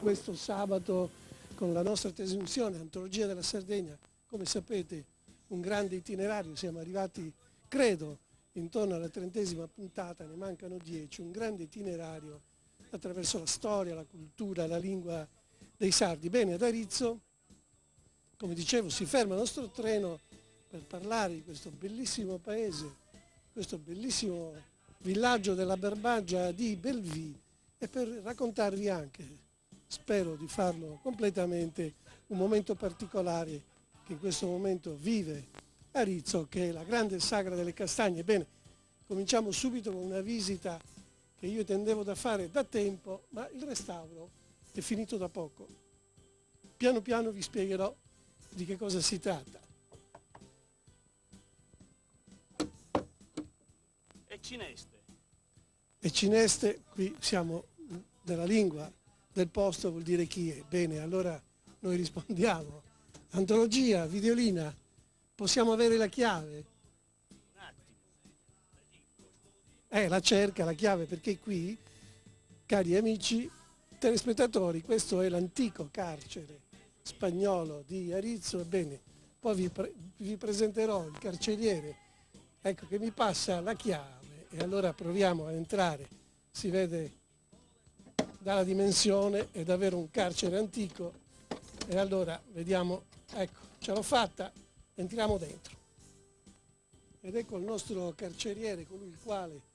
questo sabato con la nostra trasmissione Antologia della Sardegna. Come sapete, un grande itinerario, siamo arrivati, credo, intorno alla 30ª puntata, ne mancano 10, un grande itinerario attraverso la storia, la cultura, la lingua dei sardi. Bene, ad Arizzo, come dicevo, si ferma il nostro treno per parlare di questo bellissimo paese, questo bellissimo villaggio della Barbagia di Belvì, e per raccontarvi anche, spero di farlo completamente, un momento particolare che in questo momento vive Arizzo, che è la grande sagra delle castagne. Bene, cominciamo subito con una visita che io tendevo da fare da tempo, ma il restauro è finito da poco. Piano piano vi spiegherò di che cosa si tratta. E Cineste. E Cineste, qui siamo nella lingua del posto, vuol dire chi è. Bene, allora noi rispondiamo. Antologia, Videolina, possiamo avere la chiave? Un attimo. La cerca, la chiave, perché qui, cari amici telespettatori, questo è l'antico carcere spagnolo di Arizzo. Ebbene, poi vi presenterò il carceriere, ecco, che mi passa la chiave, e allora proviamo a entrare. Si vede dalla dimensione, è davvero un carcere antico, e allora vediamo, ecco, ce l'ho fatta, entriamo dentro. Ed ecco il nostro carceriere, colui il quale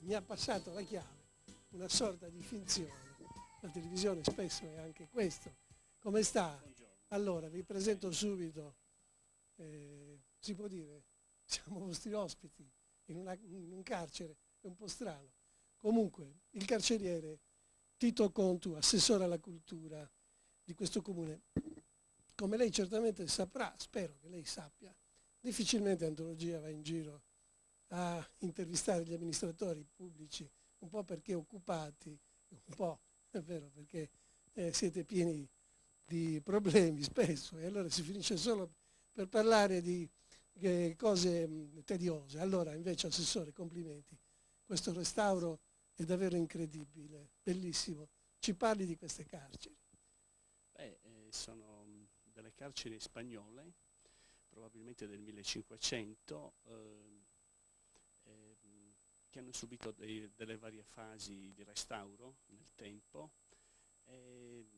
mi ha passato la chiave, una sorta di finzione. La televisione spesso è anche questo. Come sta? Allora, vi presento subito, si può dire, siamo vostri ospiti in un carcere, è un po' strano. Comunque, il carceriere Tito Contu, assessore alla cultura di questo comune. Come lei certamente saprà, spero che lei sappia, difficilmente Antologia va in giro a intervistare gli amministratori pubblici, un po' perché occupati, un po', è vero, perché siete pieni di problemi spesso, e allora si finisce solo per parlare di cose tediose. Allora, invece, assessore, complimenti. Questo restauro è davvero incredibile, bellissimo. Ci parli di queste carceri? Sono delle carceri spagnole, probabilmente del 1500, che hanno subito delle varie fasi di restauro nel tempo.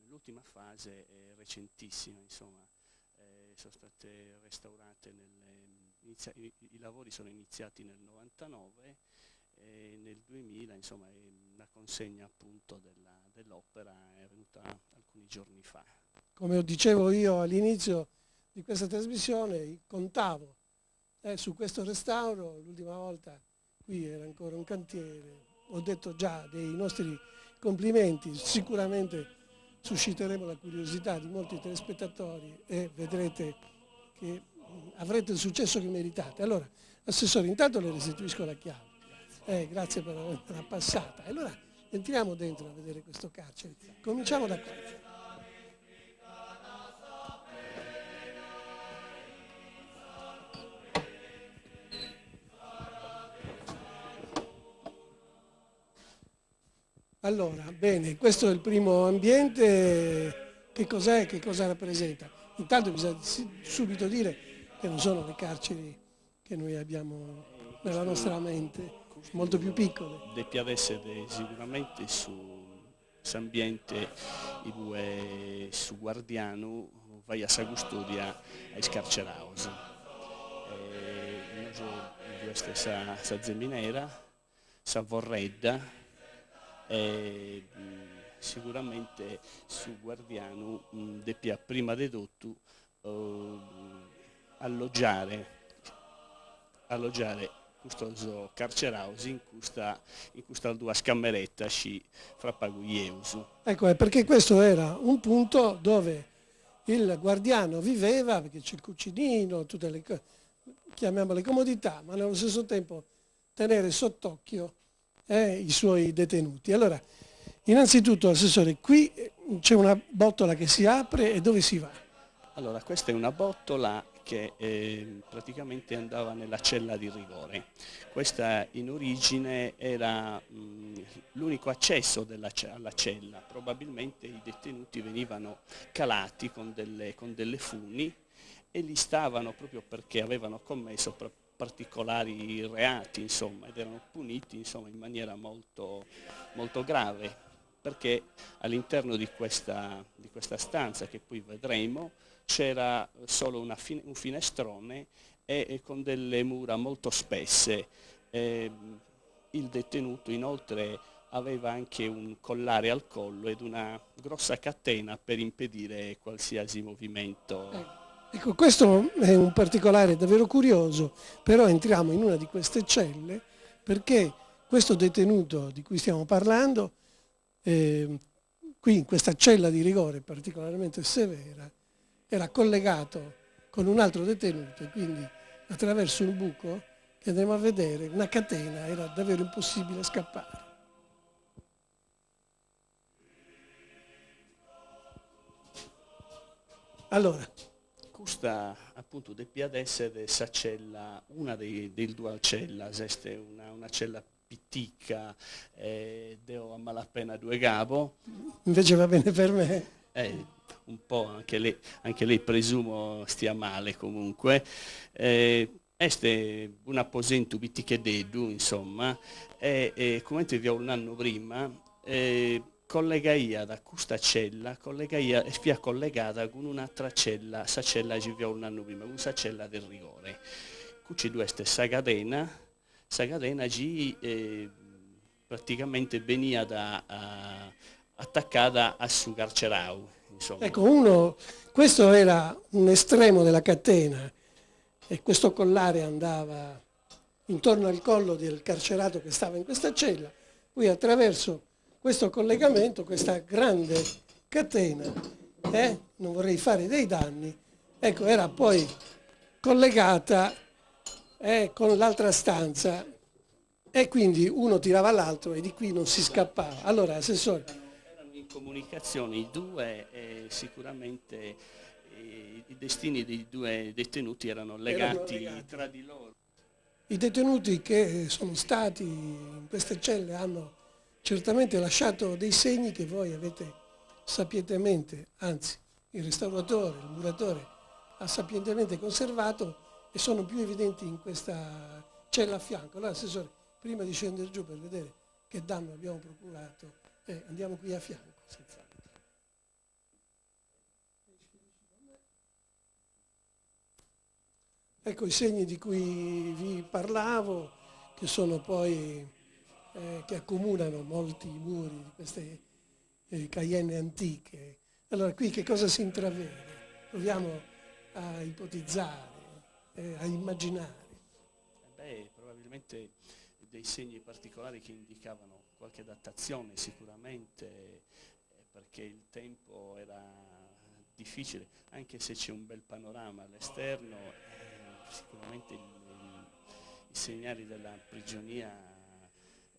L'ultima fase è recentissima, insomma, sono state restaurate, i lavori sono iniziati nel 99 e nel 2000, insomma, la consegna appunto dell'opera è venuta alcuni giorni fa. Come dicevo io all'inizio di questa trasmissione, contavo su questo restauro, l'ultima volta qui era ancora un cantiere, ho detto già dei nostri complimenti, sicuramente susciteremo la curiosità di molti telespettatori e vedrete che avrete il successo che meritate. Allora, assessore, intanto le restituisco la chiave. Grazie per averla passata. Allora entriamo dentro a vedere questo carcere. Cominciamo da qua. Allora, bene, questo è il primo ambiente. Che cos'è? Che cosa rappresenta? Intanto bisogna subito dire che non sono le carceri che noi abbiamo nella nostra mente, molto più piccole. Deve essere sicuramente ambiente su Guardiano vai a sa custodia ai scarceraus. Questa è sa Zeminera, sa Vorredda, e sicuramente su Guardiano deve prima di tutto alloggiare questo carceraus in questa due scammeretta fra Paguglieus. Ecco, è perché questo era un punto dove il guardiano viveva, perché c'è il cucinino, tutte le chiamiamole comodità, ma nello stesso tempo tenere sott'occhio i suoi detenuti. Allora, innanzitutto, assessore, qui c'è una botola che si apre, e dove si va? Allora, questa è una botola che praticamente andava nella cella di rigore. Questa in origine era l'unico accesso alla cella, probabilmente i detenuti venivano calati con delle funi e lì stavano proprio perché avevano commesso particolari reati, insomma, ed erano puniti, insomma, in maniera molto, molto grave, perché all'interno di questa stanza, che poi vedremo, c'era solo un finestrone e con delle mura molto spesse. Il detenuto inoltre aveva anche un collare al collo ed una grossa catena per impedire qualsiasi movimento. Ecco, questo è un particolare davvero curioso, però entriamo in una di queste celle perché questo detenuto di cui stiamo parlando, qui in questa cella di rigore particolarmente severa, era collegato con un altro detenuto e quindi attraverso un buco che andremo a vedere, una catena, era davvero impossibile scappare. Allora, Questa appunto deve essere sa cella, una dei due cellas, è una cella pitica, devo a malapena due gabo. invece va bene per me. Un po' anche lei presumo stia male comunque. Este un aposento bittiche dedu, insomma, e come ti vi ho un anno prima, collegaia da questa cella, collegaia e spia collegata con un'altra cella, sa cella ci vi ho un anno prima, una cella del rigore. Qui ci due stessa cadena ci praticamente venia attaccata a su carcerau. Insomma. Ecco, questo era un estremo della catena e questo collare andava intorno al collo del carcerato che stava in questa cella, poi attraverso questo collegamento, questa grande catena, non vorrei fare dei danni, ecco, era poi collegata con l'altra stanza e quindi uno tirava l'altro e di qui non si scappava. Allora, Assessore, in comunicazione i due sicuramente i destini dei due detenuti erano legati tra di loro. I detenuti che sono stati in queste celle hanno certamente lasciato dei segni che voi avete sapientemente, anzi il restauratore, il muratore ha sapientemente conservato e sono più evidenti in questa cella a fianco. Allora, Assessore, prima di scendere giù per vedere che danno abbiamo procurato, andiamo qui a fianco. Ecco i segni di cui vi parlavo, che sono poi, che accomunano molti muri di queste Cayenne antiche. Allora qui che cosa si intravede? Proviamo a ipotizzare, a immaginare. Probabilmente dei segni particolari che indicavano qualche datazione sicuramente, perché il tempo era difficile, anche se c'è un bel panorama all'esterno, sicuramente i segnali della prigionia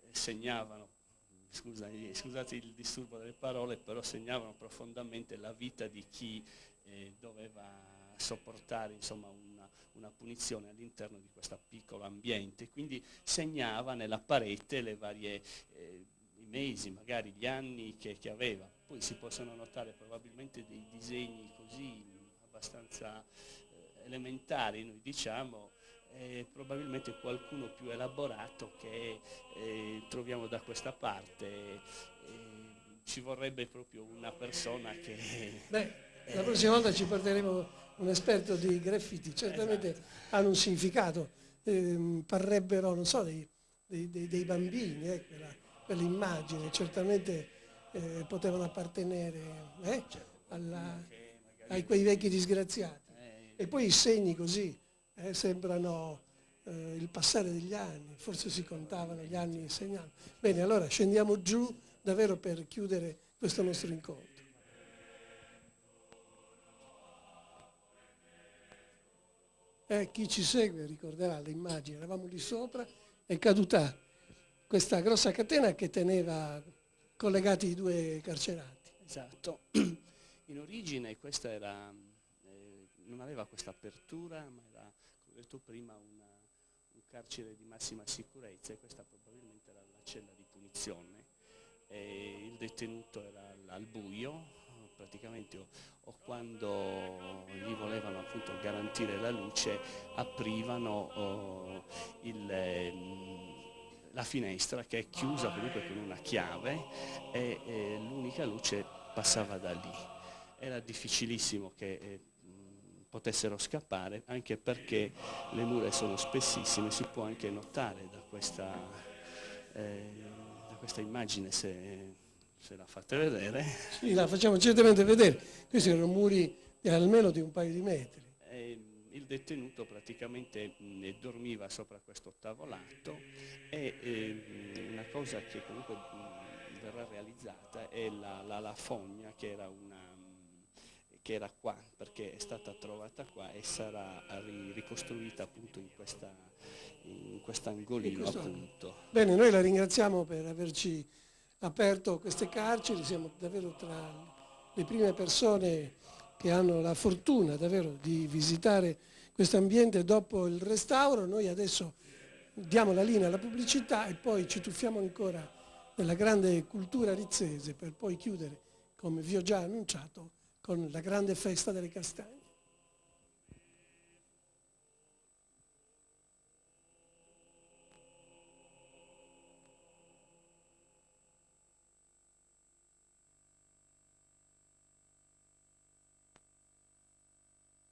segnavano, scusate il disturbo delle parole, però segnavano profondamente la vita di chi doveva sopportare, insomma, una punizione all'interno di questo piccolo ambiente, quindi segnava nella parete le varie i mesi, magari gli anni che aveva. Poi si possono notare probabilmente dei disegni così abbastanza elementari, noi diciamo, probabilmente qualcuno più elaborato che troviamo da questa parte. Ci vorrebbe proprio una persona che... La prossima volta ci porteremo un esperto di graffiti, certamente esatto. Hanno un significato, parrebbero, non so, dei bambini, quell'immagine, certamente potevano appartenere a quei vecchi disgraziati. E poi i segni così sembrano il passare degli anni, forse si contavano gli anni segnali. Bene, allora scendiamo giù davvero per chiudere questo nostro incontro. Chi ci segue ricorderà l'immagine, eravamo lì sopra, è caduta questa grossa catena che teneva collegati i due carcerati. Esatto, in origine questa era non aveva questa apertura, ma era, come ho detto prima, un carcere di massima sicurezza, e questa probabilmente era la cella di punizione. E il detenuto era al buio, praticamente, o quando gli volevano appunto garantire la luce, aprivano la finestra, che è chiusa comunque con una chiave, e l'unica luce passava da lì. Era difficilissimo che potessero scappare, anche perché le mura sono spessissime. Si può anche notare da questa immagine, se la fate vedere. Sì, la facciamo certamente vedere. Questi erano muri almeno di un paio di metri. Il detenuto praticamente dormiva sopra questo tavolato, e una cosa che comunque verrà realizzata è la fogna, che era qua, perché è stata trovata qua e sarà ricostruita appunto in quest'angolino appunto. Bene, noi la ringraziamo per averci aperto queste carceri, siamo davvero tra le prime persone che hanno la fortuna davvero di visitare questo ambiente dopo il restauro. Noi adesso diamo la linea alla pubblicità e poi ci tuffiamo ancora nella grande cultura rizzese, per poi chiudere, come vi ho già annunciato, con la grande festa delle castagne.